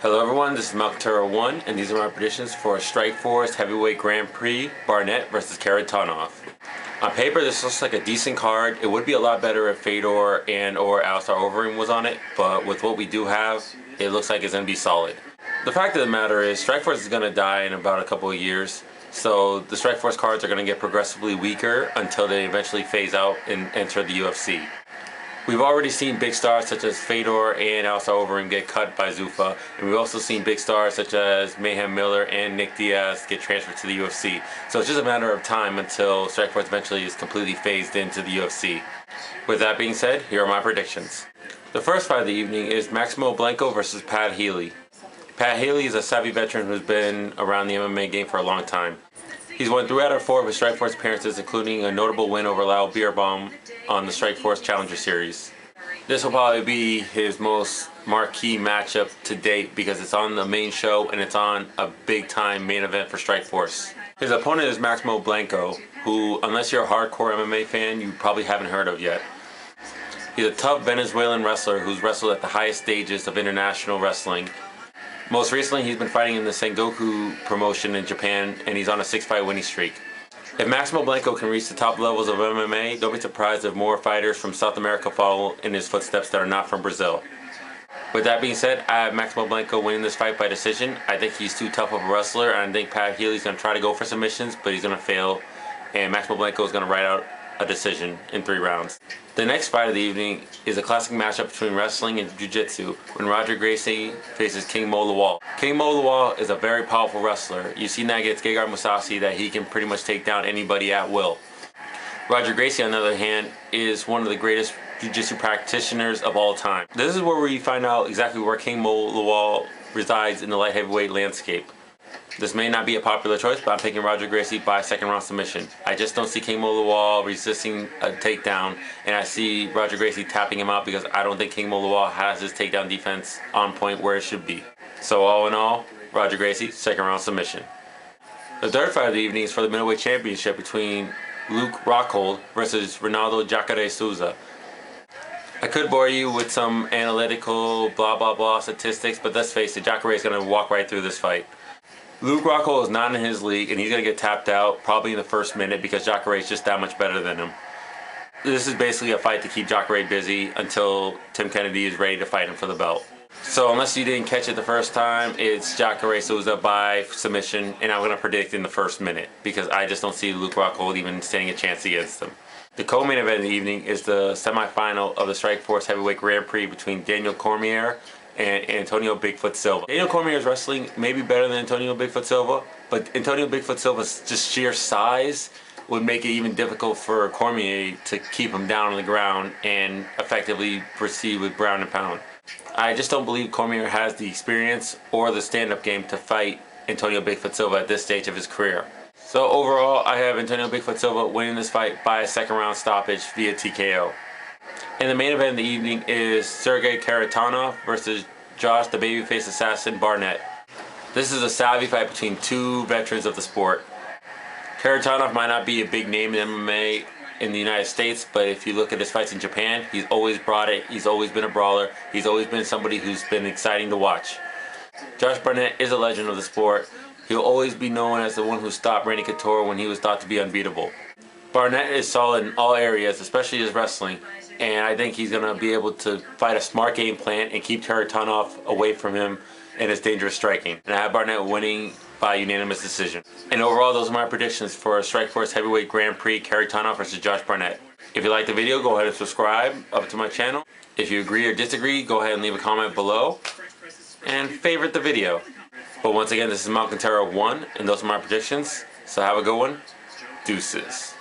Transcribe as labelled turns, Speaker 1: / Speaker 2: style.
Speaker 1: Hello everyone, this is Maximo1 and these are my predictions for Strikeforce Heavyweight Grand Prix, Barnett versus Kharitonov. On paper this looks like a decent card. It would be a lot better if Fedor and or Alistar Overeem was on it, but with what we do have, it looks like it's going to be solid. The fact of the matter is Strikeforce is going to die in about a couple of years, so the Strikeforce cards are going to get progressively weaker until they eventually phase out and enter the UFC. We've already seen big stars such as Fedor and Alistar Overeem get cut by Zuffa, and we've also seen big stars such as Mayhem Miller and Nick Diaz get transferred to the UFC. So it's just a matter of time until Strikeforce eventually is completely phased into the UFC. With that being said, here are my predictions. The first fight of the evening is Maximo Blanco versus Healy. Healy is a savvy veteran who's been around the MMA game for a long time. He's won 3 out of 4 of his Strikeforce appearances, including a notable win over Lawal on the Strikeforce Challenger Series. This will probably be his most marquee matchup to date because it's on the main show and it's on a big-time main event for Strikeforce. His opponent is Maximo Blanco, who, unless you're a hardcore MMA fan, you probably haven't heard of yet. He's a tough Venezuelan wrestler who's wrestled at the highest stages of international wrestling. Most recently, he's been fighting in the Sengoku promotion in Japan, and he's on a 6-fight winning streak. If Maximo Blanco can reach the top levels of MMA, don't be surprised if more fighters from South America follow in his footsteps that are not from Brazil. With that being said, I have Maximo Blanco winning this fight by decision. I think he's too tough of a wrestler, and I think Healy's going to try to go for submissions, but he's going to fail, and Maximo Blanco is going to ride out a decision in 3 rounds. The next fight of the evening is a classic matchup between wrestling and jiu-jitsu when Gracie faces King Mo Lawal. King Mo Lawal is a very powerful wrestler. You've seen that against Gegard Mousasi, that he can pretty much take down anybody at will. Gracie, on the other hand, is one of the greatest jiu-jitsu practitioners of all time. This is where we find out exactly where King Mo Lawal resides in the light heavyweight landscape. This may not be a popular choice, but I'm picking Gracie by 2nd round submission. I just don't see King Mo Lawal resisting a takedown, and I see Gracie tapping him out because I don't think King Mo Lawal has his takedown defense on point where it should be. So all in all, Gracie, 2nd round submission. The third fight of the evening is for the Middleweight Championship between Rockhold versus Ronaldo Souza. I could bore you with some analytical blah blah blah statistics, but let's face it, Jacare is going to walk right through this fight. Rockhold is not in his league, and he's going to get tapped out probably in the first minute because Jacare is just that much better than him. This is basically a fight to keep Jacare busy until Tim Kennedy is ready to fight him for the belt. So unless you didn't catch it the first time, it's Jacare Souza by submission, and I'm going to predict in the first minute because I just don't see Rockhold even standing a chance against him. The co-main event of the evening is the semifinal of the Strikeforce Heavyweight Grand Prix between Daniel Cormier and Antonio Bigfoot Silva. Daniel Cormier's wrestling may be better than Antonio Bigfoot Silva, but Antonio Bigfoot Silva's just sheer size would make it even difficult for Cormier to keep him down on the ground and effectively proceed with ground and pound. I just don't believe Cormier has the experience or the stand-up game to fight Antonio Bigfoot Silva at this stage of his career. So overall, I have Antonio Bigfoot Silva winning this fight by a 2nd round stoppage via TKO. And the main event of the evening is Sergei Kharitonov versus Josh the Babyface Assassin Barnett. This is a savvy fight between 2 veterans of the sport. Kharitonov might not be a big name in MMA in the United States, but if you look at his fights in Japan, he's always brought it. He's always been a brawler. He's always been somebody who's been exciting to watch. Josh Barnett is a legend of the sport. He'll always be known as the one who stopped Randy Couture when he was thought to be unbeatable. Barnett is solid in all areas, especially his wrestling, and I think he's going to be able to fight a smart game plan and keep Kharitonov away from him and his dangerous striking. And I have Barnett winning by unanimous decision. And overall, those are my predictions for Strikeforce Heavyweight Grand Prix, Kharitonov versus Josh Barnett. If you liked the video, go ahead and subscribe up to my channel. If you agree or disagree, go ahead and leave a comment below and favorite the video. But once again, this is Maximo1, and those are my predictions. So have a good one. Deuces.